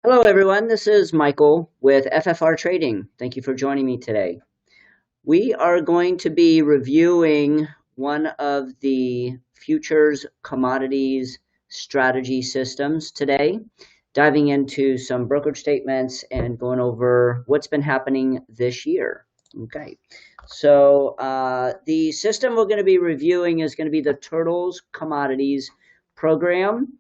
Hello, everyone. This is Michael with FFR Trading. Thank you for joining me today. We are going to be reviewing one of the futures commodities strategy systems today, diving into some brokerage statements and going over what's been happening this year. Okay, so the system we're going to be reviewing is going to be the Turtles Commodities program.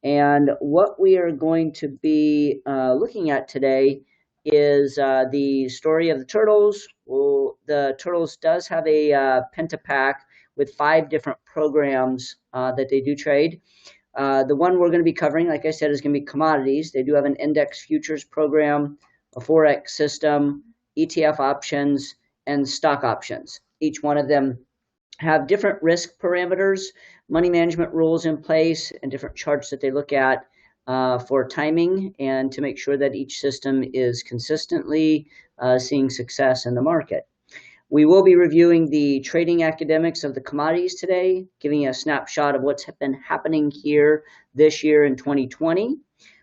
And what we are going to be looking at today is the story of the turtles. Well, the turtles does have a pentapack with 5 different programs that they do trade. The one we're going to be covering, like I said, is going to be commodities. They do have an index futures program, a forex system, ETF options, and stock options. Each one of them have different risk parameters, money management rules in place, and different charts that they look at for timing and to make sure that each system is consistently seeing success in the market. We will be reviewing the trading academics of the commodities today, giving you a snapshot of what's been happening here this year in 2020.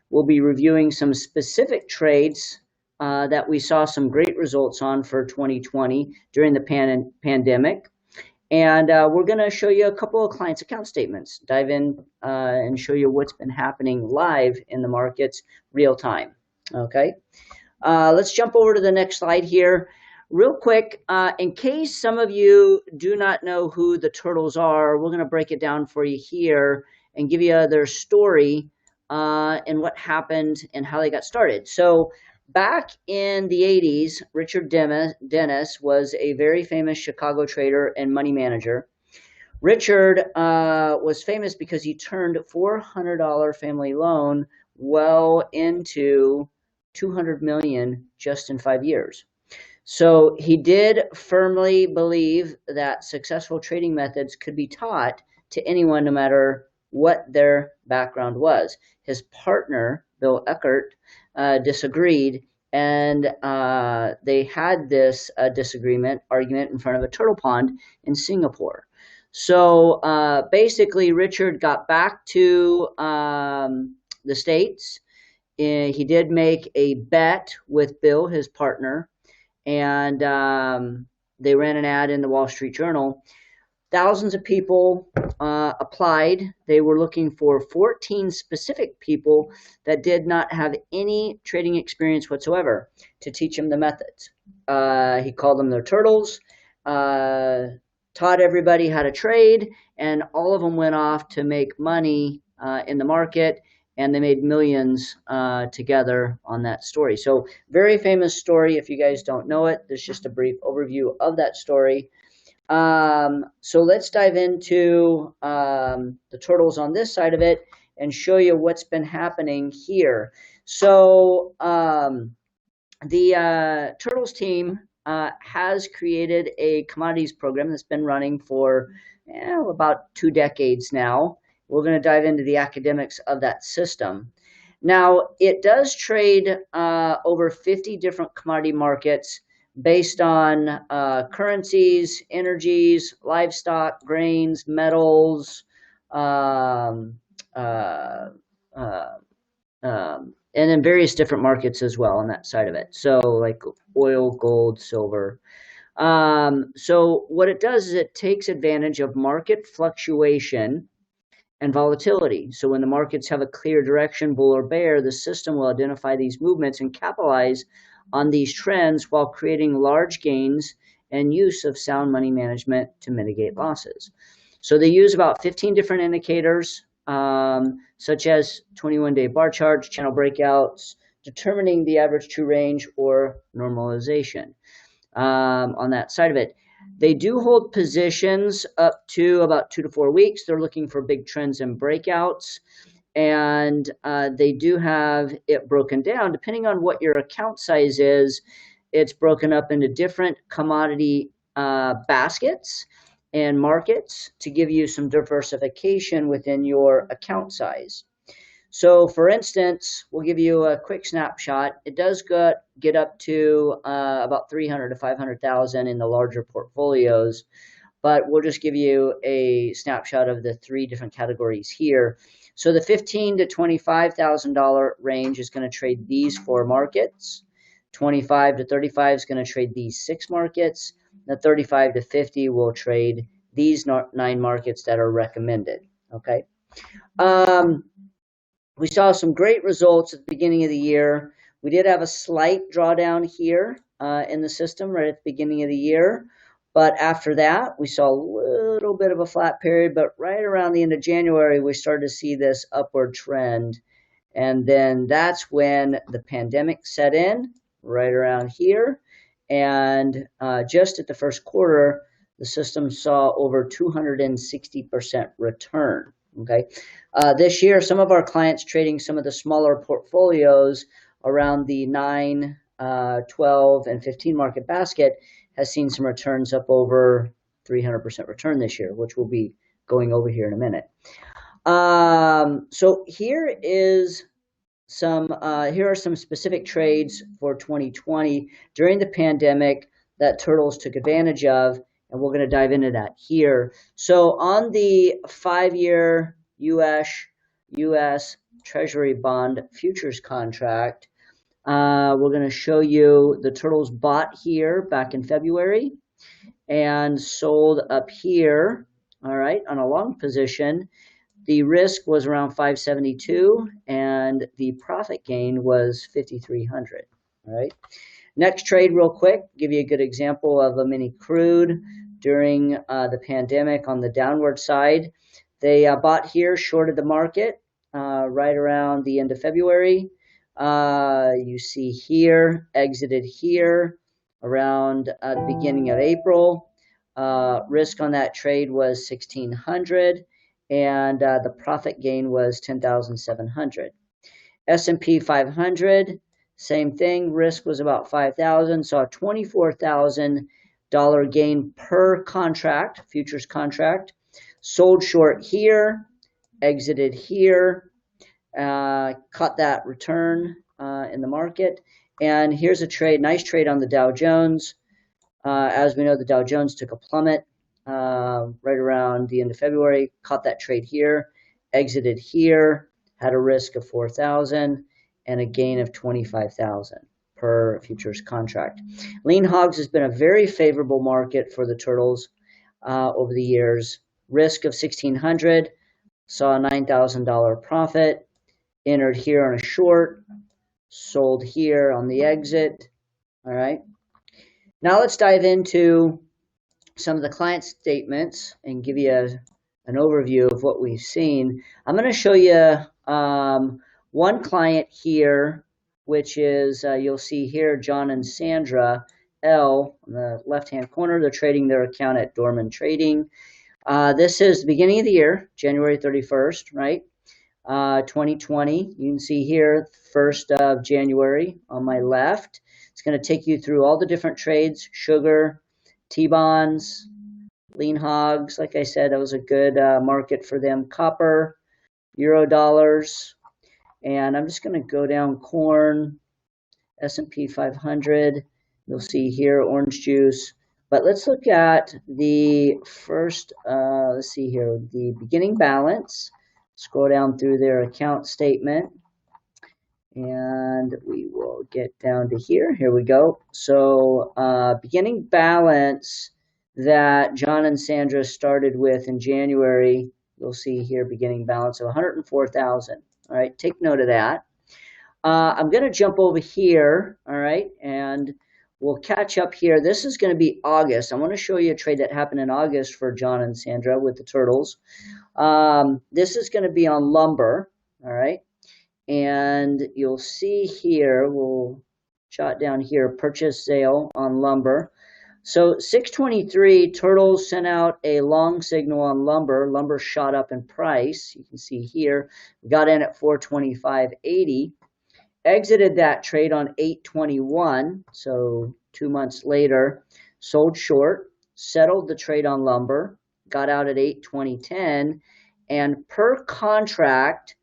We'll be reviewing some specific trades that we saw some great results on for 2020 during the pandemic. And we're going to show you a couple of clients' account statements, dive in and show you what's been happening live in the markets real time. Okay, let's jump over to the next slide here. Real quick, in case some of you do not know who the turtles are, we're going to break it down for you here and give you their story and what happened and how they got started. So back in the 80s, Richard Dennis was a very famous Chicago trader and money manager. Richard was famous because he turned a $400 family loan well into $200 million just in 5 years. So he did firmly believe that successful trading methods could be taught to anyone, no matter what their background was. His partner, Bill Eckert, disagreed, and they had this argument in front of a turtle pond in Singapore. So basically, Richard got back to the States. He did make a bet with Bill, his partner, and they ran an ad in the Wall Street Journal. Thousands of people applied. They were looking for 14 specific people that did not have any trading experience whatsoever to teach them the methods. He called them their turtles, taught everybody how to trade, and all of them went off to make money in the market, and they made millions together on that story. So very famous story. If you guys don't know it, there's just a brief overview of that story. So let's dive into the turtles on this side of it and show you what's been happening here. So the turtles team has created a commodities program that's been running for about 2 decades now. We're going to dive into the academics of that system. Now, it does trade over 50 different commodity markets based on currencies, energies, livestock, grains, metals, and in various different markets as well on that side of it. So like oil, gold, silver. So what it does is it takes advantage of market fluctuation and volatility. So when the markets have a clear direction, bull or bear, the system will identify these movements and capitalize on these trends while creating large gains and use of sound money management to mitigate losses. So they use about 15 different indicators, such as 21-day bar charts, channel breakouts, determining the average true range, or normalization on that side of it. They do hold positions up to about 2 to 4 weeks. They're looking for big trends and breakouts. And they do have it broken down. Depending on what your account size is, it's broken up into different commodity baskets and markets to give you some diversification within your account size. So for instance, we'll give you a quick snapshot. It does get up to about 300 to 500,000 in the larger portfolios. but we'll just give you a snapshot of the three different categories here. So the $15,000 to $25,000 range is going to trade these four markets. 25 to 35 is going to trade these six markets. The 35 to 50 will trade these 9 markets that are recommended. Okay. We saw some great results at the beginning of the year. We did have a slight drawdown here in the system right at the beginning of the year. But after that, we saw a little bit of a flat period. But right around the end of January, we started to see this upward trend. And then that's when the pandemic set in, right around here. And just at the first quarter, the system saw over 260% return. Okay. This year, some of our clients trading some of the smaller portfolios around the 9, 12, and 15 market basket has seen some returns up over 300% return this year, which we'll be going over here in a minute. So here are some specific trades for 2020 during the pandemic that Turtles took advantage of, and we're going to dive into that here. So on the 5-year US Treasury bond futures contract, we're going to show you the Turtles bought here back in February and sold up here, all right, on a long position. The risk was around 572 and the profit gain was 5,300, all right. Next trade real quick, give you a good example of a mini crude during the pandemic on the downward side. They bought here, shorted the market right around the end of February. You see here, exited here around the beginning of April. Risk on that trade was 1,600 and the profit gain was 10,700. S&P 500, same thing. Risk was about 5,000. Saw a $24,000 gain per contract, futures contract. Sold short here, exited here, caught that return in the market. And here's a trade, nice trade on the Dow Jones. As we know, the Dow Jones took a plummet right around the end of February, caught that trade here, exited here, had a risk of 4,000 and a gain of 25,000 per futures contract. Lean hogs has been a very favorable market for the Turtles over the years. Risk of 1,600, saw a $9,000 profit, entered here on a short, sold here on the exit. All right. Now let's dive into some of the client statements and give you an overview of what we've seen. I'm going to show you one client here, which is, you'll see here, John and Sandra L. on the left-hand corner. They're trading their account at Dorman Trading. This is the beginning of the year, January 31st, right? 2020. You can see here, 1st of January on my left. It's going to take you through all the different trades, sugar, T-bonds, lean hogs. Like I said, that was a good market for them. Copper, euro dollars. And I'm just going to go down corn, S&P 500. You'll see here orange juice. But let's look at the first, let's see here, the beginning balance. Scroll down through their account statement. And we will get down to here. Here we go. So beginning balance that John and Sandra started with in January, you'll see here beginning balance of 104,000. All right, take note of that. I'm going to jump over here, all right, and we'll catch up here. This is going to be August. I want to show you a trade that happened in August for John and Sandra with the Turtles. This is going to be on lumber, all right, and you'll see here, we'll jot down here, purchase sale on lumber. So 623, Turtles sent out a long signal on lumber. Lumber shot up in price. You can see here, we got in at 425.80. Exited that trade on 821, so 2 months later. Sold short, settled the trade on lumber, got out at 820.10, and per contract,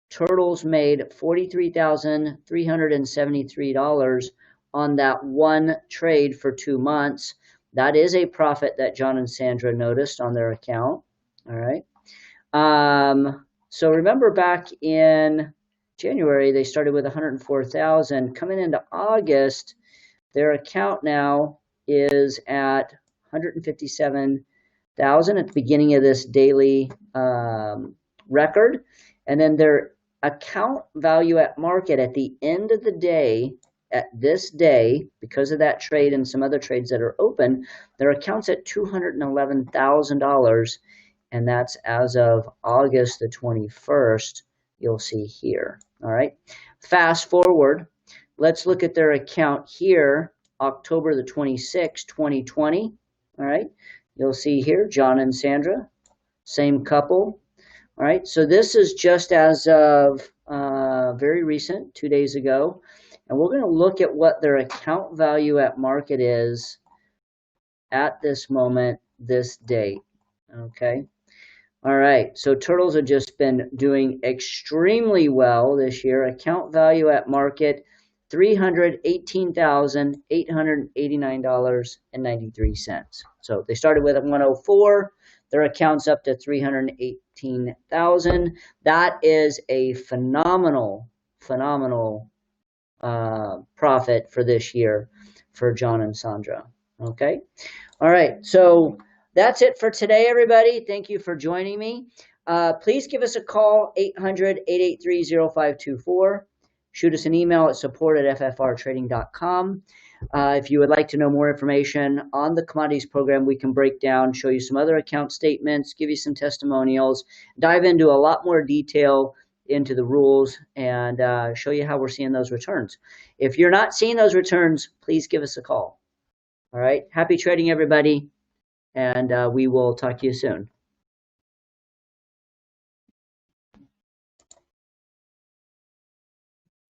Turtles made $43,373 on that one trade for 2 months. That is a profit that John and Sandra noticed on their account. All right. So remember back in January, they started with 104,000. Coming into August, their account now is at 157,000 at the beginning of this daily record. And then their account value at market at the end of the day, at this day, because of that trade and some other trades that are open, their account's at $211,000. And that's as of August the 21st, you'll see here. All right. Fast forward. Let's look at their account here, October the 26th, 2020. All right. You'll see here, John and Sandra, same couple. All right. So this is just as of very recent, 2 days ago. And we're going to look at what their account value at market is at this moment, this date. Okay. All right, so turtles have just been doing extremely well this year. Account value at market, $318,889.93. So they started with 104. Their account's up to 318,000. That is a phenomenal profit for this year for John and Sandra. Okay. All right. So that's it for today, everybody. Thank you for joining me. Please give us a call, 800-883-0524. Shoot us an email at support@ffrtrading.com. If you would like to know more information on the commodities program, we can break down, show you some other account statements, give you some testimonials, dive into a lot more detail into the rules, and show you how we're seeing those returns. If you're not seeing those returns, please give us a call. All right. Happy trading, everybody. And we will talk to you soon.